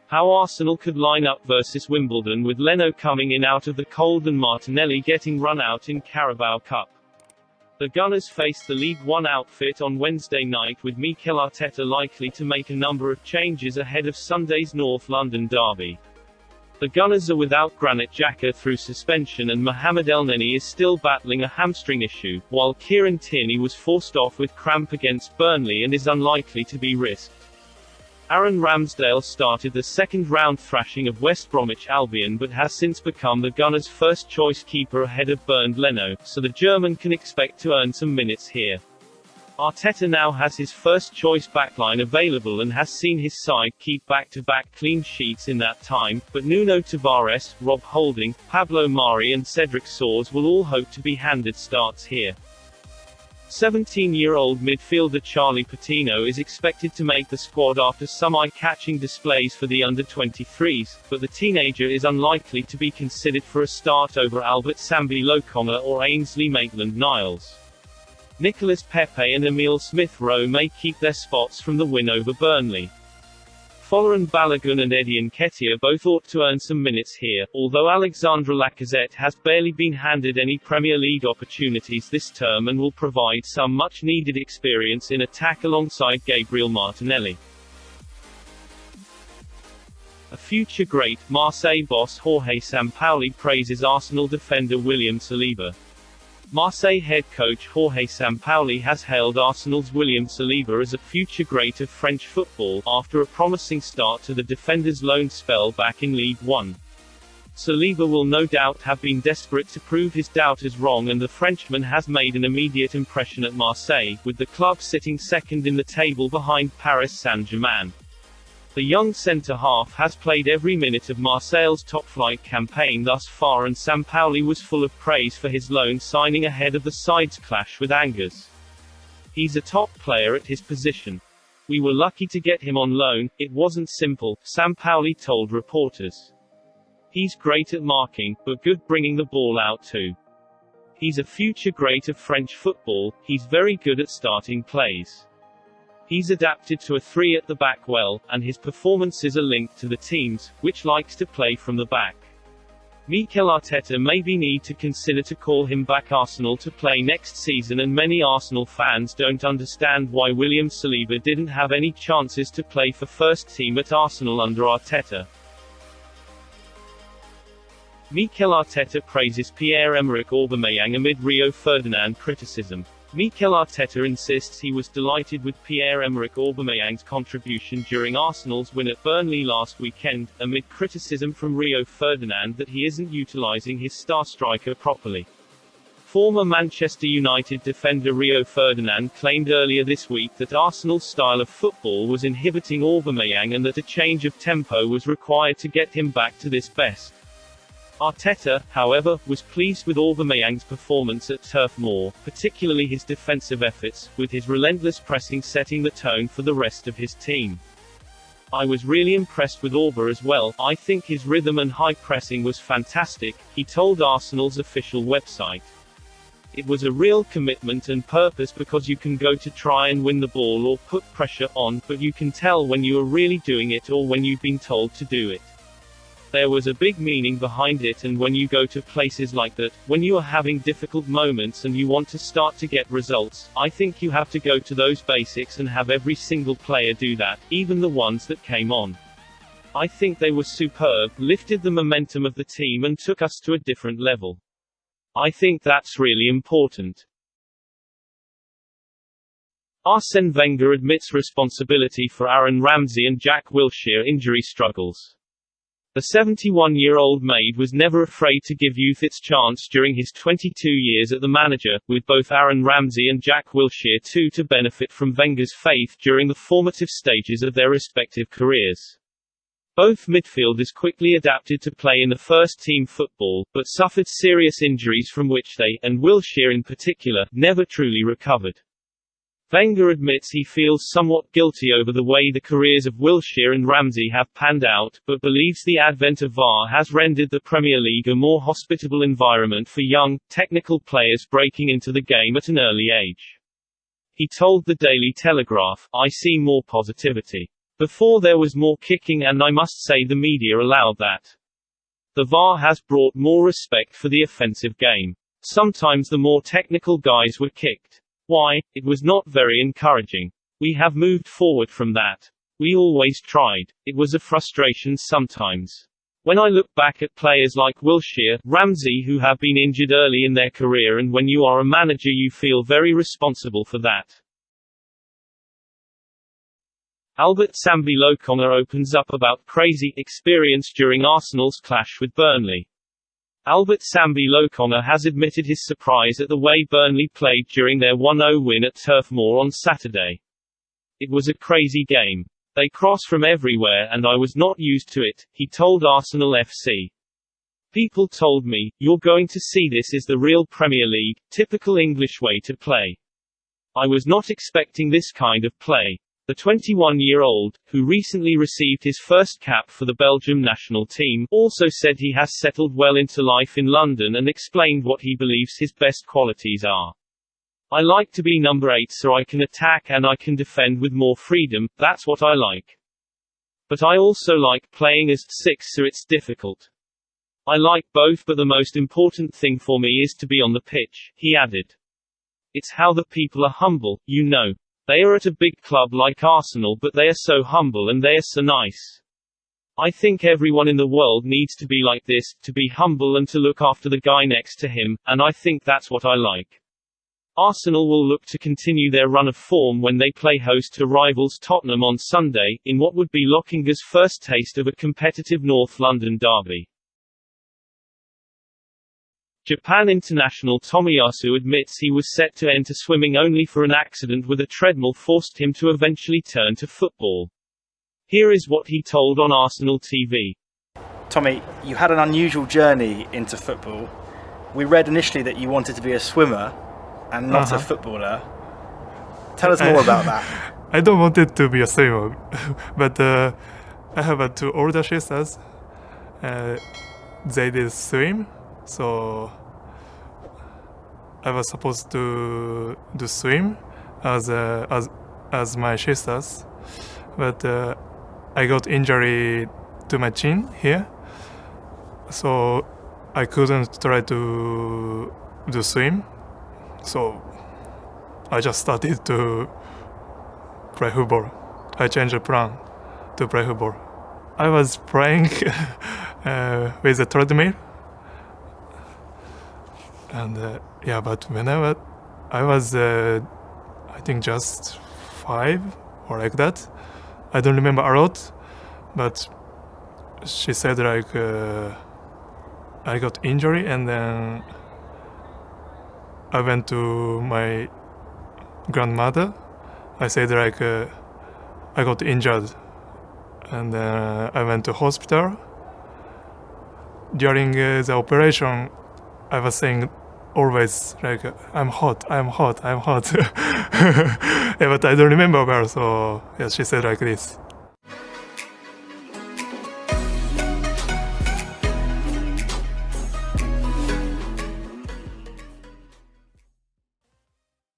How Arsenal could line up versus Wimbledon with Leno coming in out of the cold and Martinelli getting run out in Carabao Cup. The Gunners face the League One outfit on Wednesday night, with Mikel Arteta likely to make a number of changes ahead of Sunday's North London derby. The Gunners are without Granit Xhaka through suspension, and Mohamed Elneny is still battling a hamstring issue, while Kieran Tierney was forced off with cramp against Burnley and is unlikely to be risked. Aaron Ramsdale started the second-round thrashing of West Bromwich Albion but has since become the Gunners' first-choice keeper ahead of Bernd Leno, so the German can expect to earn some minutes here. Arteta now has his first-choice backline available and has seen his side keep back-to-back clean sheets in that time, but Nuno Tavares, Rob Holding, Pablo Mari and Cedric Soares will all hope to be handed starts here. 17-year-old midfielder Charlie Patino is expected to make the squad after some eye-catching displays for the under-23s, but the teenager is unlikely to be considered for a start over Albert Sambi Lokonga or Ainsley Maitland-Niles. Nicolas Pepe and Emile Smith-Rowe may keep their spots from the win over Burnley. Folarin Balogun and Eddie Nketiah both ought to earn some minutes here, although Alexandre Lacazette has barely been handed any Premier League opportunities this term and will provide some much-needed experience in attack alongside Gabriel Martinelli. A future great, Marseille boss Jorge Sampaoli praises Arsenal defender William Saliba. Marseille head coach Jorge Sampaoli has hailed Arsenal's William Saliba as a future great of French football, after a promising start to the defender's loan spell back in League One. Saliba will no doubt have been desperate to prove his doubters wrong, and the Frenchman has made an immediate impression at Marseille, with the club sitting second in the table behind Paris Saint-Germain. The young centre-half has played every minute of Marseille's top-flight campaign thus far, and Sampaoli was full of praise for his loan signing ahead of the side's clash with Angers. He's a top player at his position. We were lucky to get him on loan, it wasn't simple, Sampaoli told reporters. He's great at marking, but good bringing the ball out too. He's a future great of French football, he's very good at starting plays. He's adapted to a three at the back well, and his performances are linked to the team's, which likes to play from the back. Mikel Arteta maybe need to consider to call him back Arsenal to play next season, and many Arsenal fans don't understand why William Saliba didn't have any chances to play for first team at Arsenal under Arteta. Mikel Arteta praises Pierre-Emerick Aubameyang amid Rio Ferdinand criticism. Mikel Arteta insists he was delighted with Pierre-Emerick Aubameyang's contribution during Arsenal's win at Burnley last weekend, amid criticism from Rio Ferdinand that he isn't utilising his star striker properly. Former Manchester United defender Rio Ferdinand claimed earlier this week that Arsenal's style of football was inhibiting Aubameyang and that a change of tempo was required to get him back to this best. Arteta, however, was pleased with Aubameyang's performance at Turf Moor, particularly his defensive efforts, with his relentless pressing setting the tone for the rest of his team. I was really impressed with Auba as well, I think his rhythm and high pressing was fantastic, he told Arsenal's official website. It was a real commitment and purpose, because you can go to try and win the ball or put pressure on, but you can tell when you are really doing it or when you've been told to do it. There was a big meaning behind it, and when you go to places like that, when you are having difficult moments and you want to start to get results, I think you have to go to those basics and have every single player do that, even the ones that came on. I think they were superb, lifted the momentum of the team and took us to a different level. I think that's really important. Arsene Wenger admits responsibility for Aaron Ramsey and Jack Wilshere injury struggles. The 71-year-old Maid was never afraid to give youth its chance during his 22 years at the manager, with both Aaron Ramsey and Jack Wilshere too to benefit from Wenger's faith during the formative stages of their respective careers. Both midfielders quickly adapted to play in the first-team football, but suffered serious injuries from which they, and Wilshere in particular, never truly recovered. Wenger admits he feels somewhat guilty over the way the careers of Wilshere and Ramsey have panned out, but believes the advent of VAR has rendered the Premier League a more hospitable environment for young, technical players breaking into the game at an early age. He told the Daily Telegraph, "I see more positivity. Before there was more kicking, and I must say the media allowed that. The VAR has brought more respect for the offensive game. Sometimes the more technical guys were kicked. Why? It was not very encouraging. We have moved forward from that. We always tried. It was a frustration sometimes. When I look back at players like Wilshere, Ramsey, who have been injured early in their career, and when you are a manager you feel very responsible for that. Albert Sambi Lokonga opens up about crazy experience during Arsenal's clash with Burnley. Albert Sambi Lokonga has admitted his surprise at the way Burnley played during their 1-0 win at Turf Moor on Saturday. It was a crazy game. They cross from everywhere and I was not used to it, he told Arsenal FC. People told me, you're going to see this is the real Premier League, typical English way to play. I was not expecting this kind of play. The 21-year-old, who recently received his first cap for the Belgium national team, also said he has settled well into life in London and explained what he believes his best qualities are. I like to be number 8 so I can attack and I can defend with more freedom, that's what I like. But I also like playing as 6 so it's difficult. I like both, but the most important thing for me is to be on the pitch, he added. It's how the people are humble, you know. They are at a big club like Arsenal, but they are so humble and they are so nice. I think everyone in the world needs to be like this, to be humble and to look after the guy next to him, and I think that's what I like. Arsenal will look to continue their run of form when they play host to rivals Tottenham on Sunday, in what would be Lokonga's first taste of a competitive North London derby. Japan international Tomiyasu admits he was set to enter swimming only for an accident with a treadmill forced him to eventually turn to football. Here is what he told on Arsenal TV. Tommy, you had an unusual journey into football. We read initially that you wanted to be a swimmer and not a footballer. Tell us more about that. I don't want it to be a swimmer, but I have two older sisters. They did swim, so I was supposed to do swim as my sisters, but I got injury to my chin here, so I couldn't try to do swim. So I just started to play football. I changed the plan to play football. I was playing with a treadmill. And yeah, but whenever I was, I think just 5 or like that. I don't remember a lot, but she said like I got injury, and then I went to my grandmother. I said like I got injured, and I went to hospital. During the operation, I was saying always like I'm hot. Yeah, but I don't remember well, so yeah, she said like this.